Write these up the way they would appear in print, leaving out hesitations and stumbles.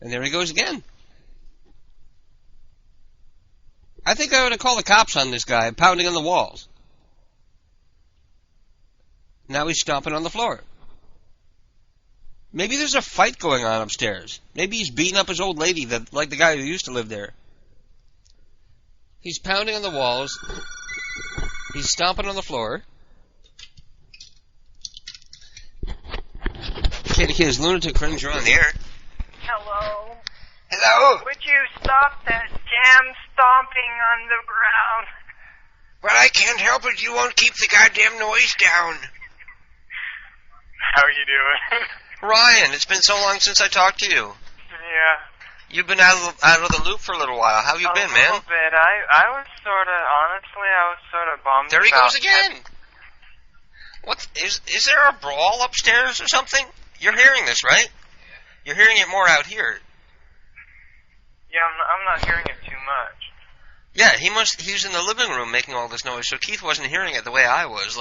And there he goes again. I think I ought to call the cops on this guy pounding on the walls. Now he's stomping on the floor. Maybe there's a fight going on upstairs. Maybe he's beating up his old lady, like the guy who used to live there. He's pounding on the walls. He's stomping on the floor. Can't hear his lunatic friends are on the air. Hello. Hello? Would you stop that damn stomping on the ground? Well, I can't help it. You won't keep the goddamn noise down. How are you doing? Ryan, it's been so long since I talked to you. Yeah. You've been out of the loop for a little while. How you been, man? A little bit. I was sort of bummed. There he goes again. What is there a brawl upstairs or something? You're hearing this, right? You're hearing it more out here. Yeah, I'm not hearing it too much. Yeah, he's in the living room making all this noise, so Keith wasn't hearing it the way I was,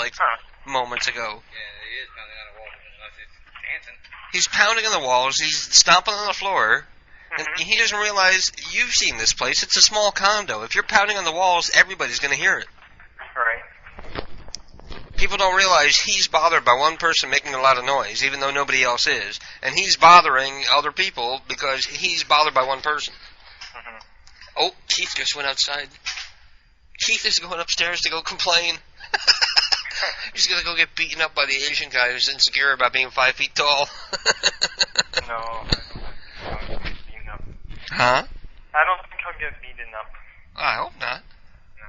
moments ago. Yeah, he is pounding on the walls unless it's dancing. He's pounding on the walls, he's stomping on the floor, and he doesn't realize you've seen this place. It's a small condo. If you're pounding on the walls, everybody's going to hear it. Right. People don't realize he's bothered by one person making a lot of noise, even though nobody else is. And he's bothering other people because he's bothered by one person. Oh, Keith just went outside. Keith is going upstairs to go complain. He's going to go get beaten up by the Asian guy who's insecure about being 5 feet tall. No, I don't get beaten up. Huh? I don't think I'll get beaten up. I hope not. No.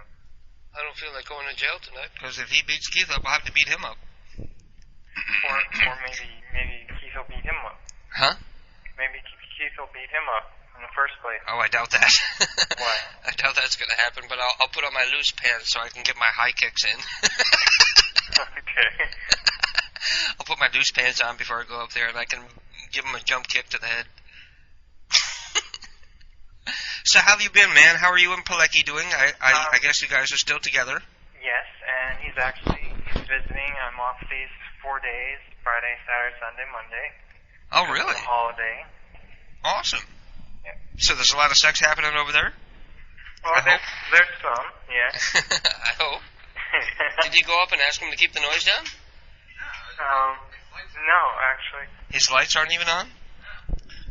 I don't feel like going to jail tonight, because if he beats Keith up, I'll have to beat him up. Or maybe Keith will beat him up. Huh? Maybe Keith will beat him up in the first place. Oh, I doubt that. Why? I doubt that's going to happen, but I'll put on my loose pants so I can get my high kicks in. Okay. I'll put my loose pants on before I go up there, and I can give him a jump kick to the head. So how have you been, man? How are you and Pilecki doing? I guess you guys are still together. Yes, and he's visiting. I'm off these 4 days, Friday, Saturday, Sunday, Monday. Oh, really? It's a holiday. Awesome. Yeah. So there's a lot of sex happening over there? Well, there's some, yeah. I hope. Did you go up and ask him to keep the noise down? No, actually. His lights aren't even on?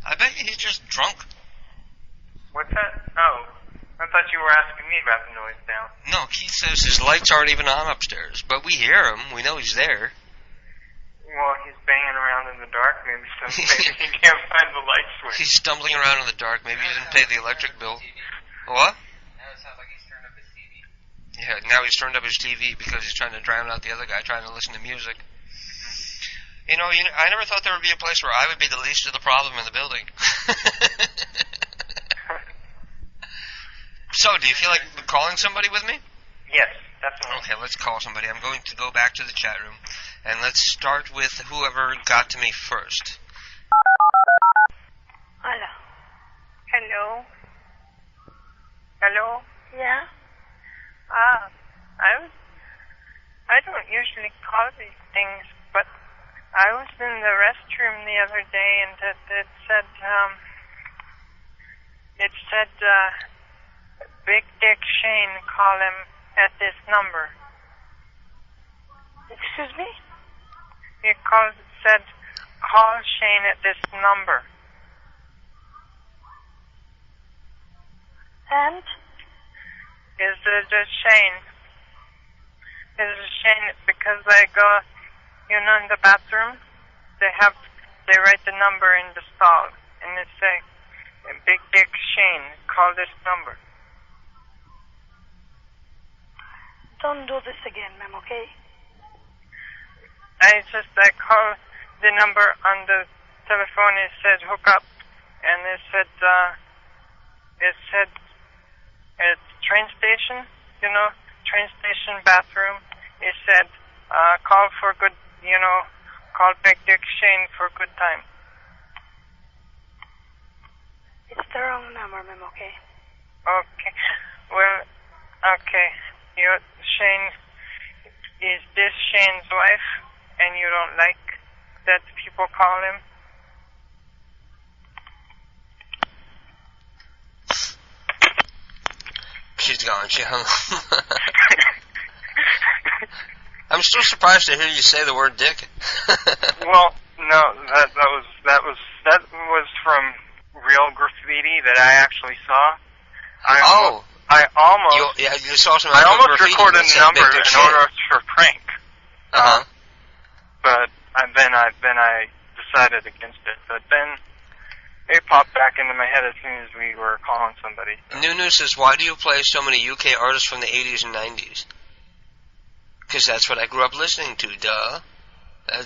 I bet he's just drunk. What's that? Oh, I thought you were asking me about the noise down. No, Keith says his lights aren't even on upstairs, but we hear him. We know he's there. Well, he's banging around in the dark, maybe he can't find the light switch. He's stumbling around in the dark. Maybe he didn't pay the electric bill. What? Now it sounds like he's turned up his TV. Yeah, now he's turned up his TV because he's trying to drown out the other guy trying to listen to music. You know, I never thought there would be a place where I would be the least of the problem in the building. So, do you feel like calling somebody with me? Yes, definitely. Okay, let's call somebody. I'm going to go back to the chat room, and let's start with whoever got to me first. Hello. Hello? Hello? Yeah? I don't usually call these things, but I was in the restroom the other day and it said, Big Dick Shane, call him at this number. Excuse me? It said, call Shane at this number. And? Is it a Shane? Is it a Shane because I go, in the bathroom, they write the number in the stall, and they say, Big Dick Shane, call this number. Don't do this again, ma'am, okay? I called the number on the telephone, it said hook up, and it said it's train station, train station bathroom. It said, call for good, call Big Dick Shane for good time. It's the wrong number, ma'am, okay? Okay. Well, okay. Shane, is this Shane's wife, and you don't like that people call him? She's gone. She hung up. I'm still surprised to hear you say the word dick. Well, no, that was from real graffiti that I actually saw. I almost you saw some. I almost graffiti recorded a number in order for prank. But then I decided against it. But then it popped back into my head as soon as we were calling somebody. Nunu says, why do you play so many UK artists from the 80s and 90s? Because that's what I grew up listening to, duh.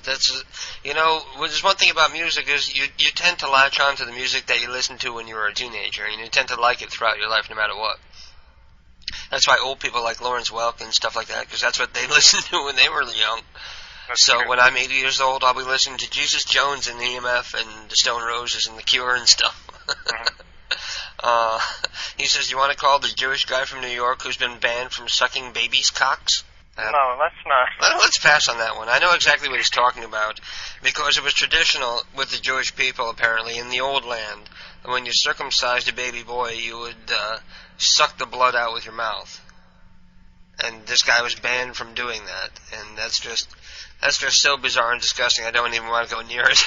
That's there's one thing about music is you tend to latch on to the music that you listened to when you were a teenager, and you tend to like it throughout your life no matter what. That's why old people like Lawrence Welk and stuff like that, because that's what they listened to when they were young. That's so true. When I'm 80 years old, I'll be listening to Jesus Jones and EMF and the Stone Roses and the Cure and stuff. He says, you want to call the Jewish guy from New York who's been banned from sucking babies' cocks? No, let's not. Let's pass on that one. I know exactly what he's talking about, because it was traditional with the Jewish people, apparently, in the old land. When you circumcised a baby boy, you would suck the blood out with your mouth. And this guy was banned from doing that. And that's just so bizarre and disgusting, I don't even want to go near it.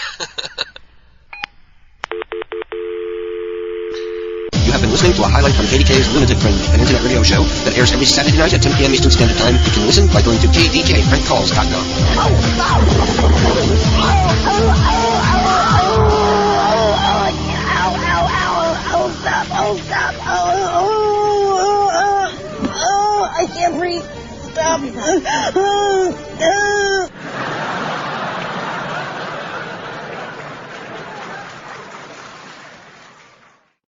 You have been listening to a highlight from KDK's Lunatic Fringe, an internet radio show that airs every Saturday night at 10 p.m. Eastern Standard Time. You can listen by going to kdkprankcalls.com. I can't breathe. Stop.